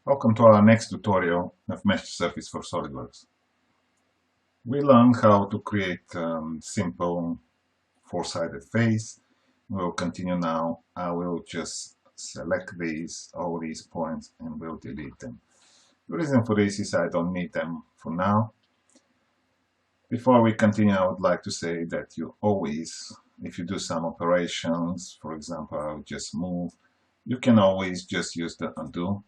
Welcome to our next tutorial of Mesh Surface for SOLIDWORKS. We learned how to create simple four-sided face. We'll continue now. I will just select all these points, and we'll delete them. The reason for this is I don't need them for now. Before we continue, I would like to say that you always, if you do some operations, for example, I'll just move, you can always just use the undo.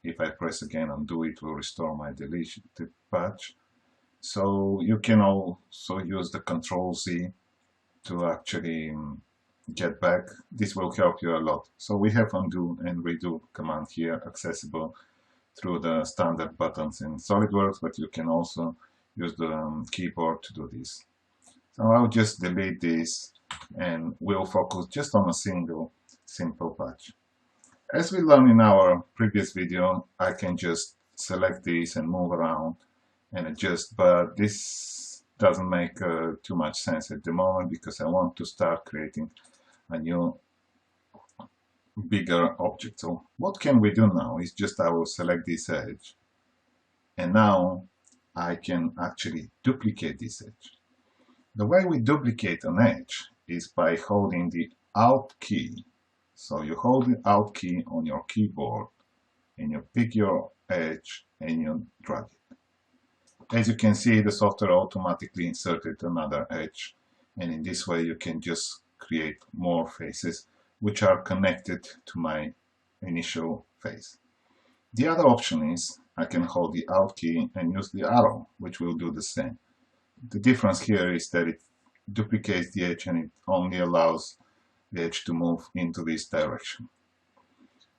If I press again undo, it will restore my deleted patch. So you can also use the Control Z to actually get back. This will help you a lot. So we have undo and redo command here accessible through the standard buttons in SolidWorks, but you can also use the keyboard to do this. So I'll just delete this and we'll focus just on a single simple patch. As we learned in our previous video, I can just select this and move around and adjust, but this doesn't make too much sense at the moment because I want to start creating a new bigger object. So what can we do now is just I will select this edge and now I can actually duplicate this edge. The way we duplicate an edge is by holding the Alt key. So you hold the Alt key on your keyboard and you pick your edge and you drag it. As you can see, the software automatically inserted another edge, and in this way you can just create more faces which are connected to my initial face. The other option is I can hold the Alt key and use the arrow, which will do the same. The difference here is that it duplicates the edge and it only allows the edge to move into this direction.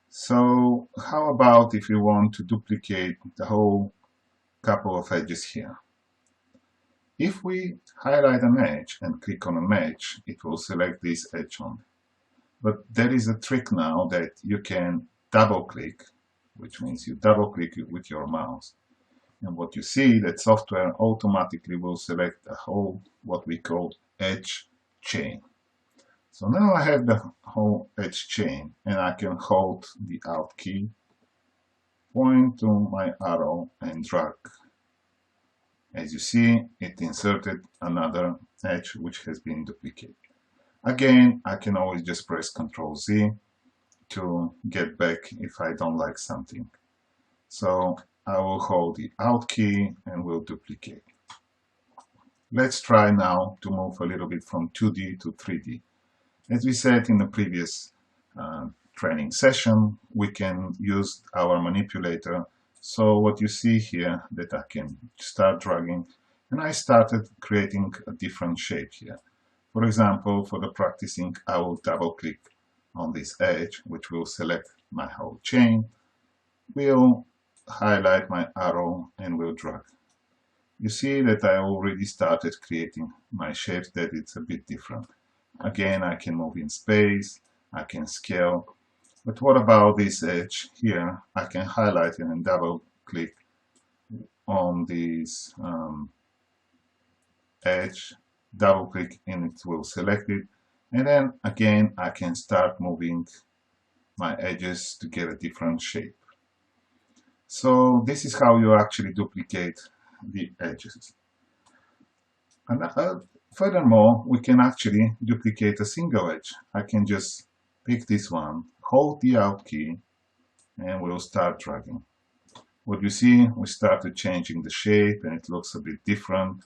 So how about if you want to duplicate the whole couple of edges here? If we highlight an edge and click on an edge, it will select this edge only. But there is a trick now that you can double click, which means you double click with your mouse. And what you see, that software automatically will select a whole, what we call edge chain. So now I have the whole edge chain and I can hold the Alt key, point to my arrow and drag. As you see, it inserted another edge which has been duplicated. Again, I can always just press Ctrl Z to get back if I don't like something. So I will hold the Alt key and will duplicate. Let's try now to move a little bit from 2D to 3D. As we said in the previous training session, we can use our manipulator. So what you see here, that I can start dragging, and I started creating a different shape here. For example, for the practicing, I will double click on this edge, which will select my whole chain. We'll highlight my arrow and we'll drag. You see that I already started creating my shapes, that it's a bit different. Again, I can move in space, I can scale. But what about this edge here? I can highlight it and double click on this edge, double click and it will select it. And then again, I can start moving my edges to get a different shape. So this is how you actually duplicate the edges. And furthermore, we can actually duplicate a single edge. I can just pick this one, hold the Alt key, and we'll start dragging. What you see, we started changing the shape and it looks a bit different.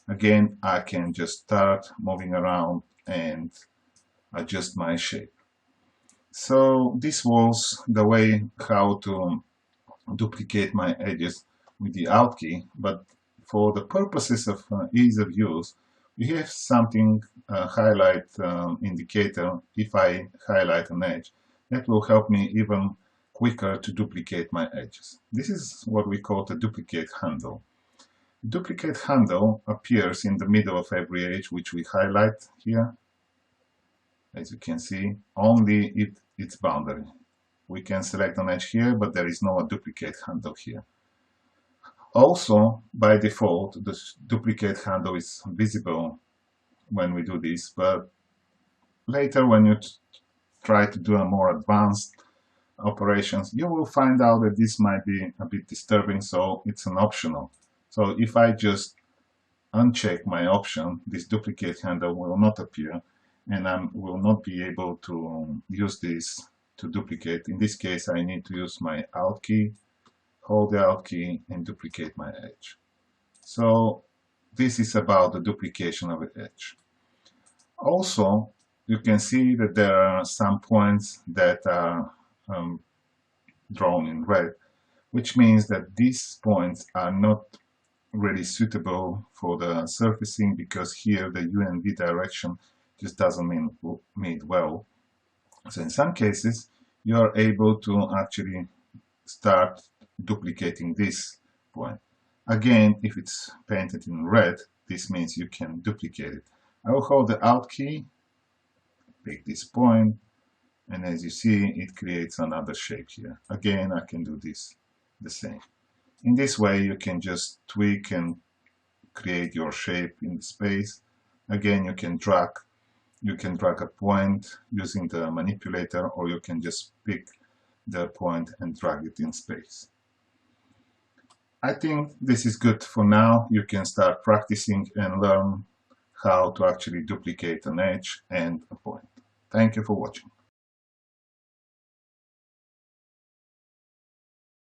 Again, I can just start moving around and adjust my shape. So this was the way how to duplicate my edges with the Alt key, but for the purposes of ease of use, we have something, highlight indicator. If I highlight an edge, that will help me even quicker to duplicate my edges. This is what we call the duplicate handle. The duplicate handle appears in the middle of every edge, which we highlight here. As you can see, only its boundary. We can select an edge here, but there is no duplicate handle here. Also, by default, the duplicate handle is visible when we do this, but later when you try to do a more advanced operations, you will find out that this might be a bit disturbing, so it's an optional. So if I just uncheck my option, this duplicate handle will not appear, and I will not be able to use this to duplicate. In this case, I need to use my Alt key, hold the Alt key, and duplicate my edge. So this is about the duplication of an edge. Also, you can see that there are some points that are drawn in red, which means that these points are not really suitable for the surfacing, because here the U and V direction just doesn't meet well. So in some cases, you are able to actually start duplicating this point. Again, if it's painted in red, this means you can duplicate it. I will hold the Alt key, pick this point, and as you see, it creates another shape here. Again, I can do this the same. In this way, you can just tweak and create your shape in the space. Again, you can drag a point using the manipulator, or you can just pick the point and drag it in space. I think this is good for now. You can start practicing and learn how to actually duplicate an edge and a point. Thank you for watching.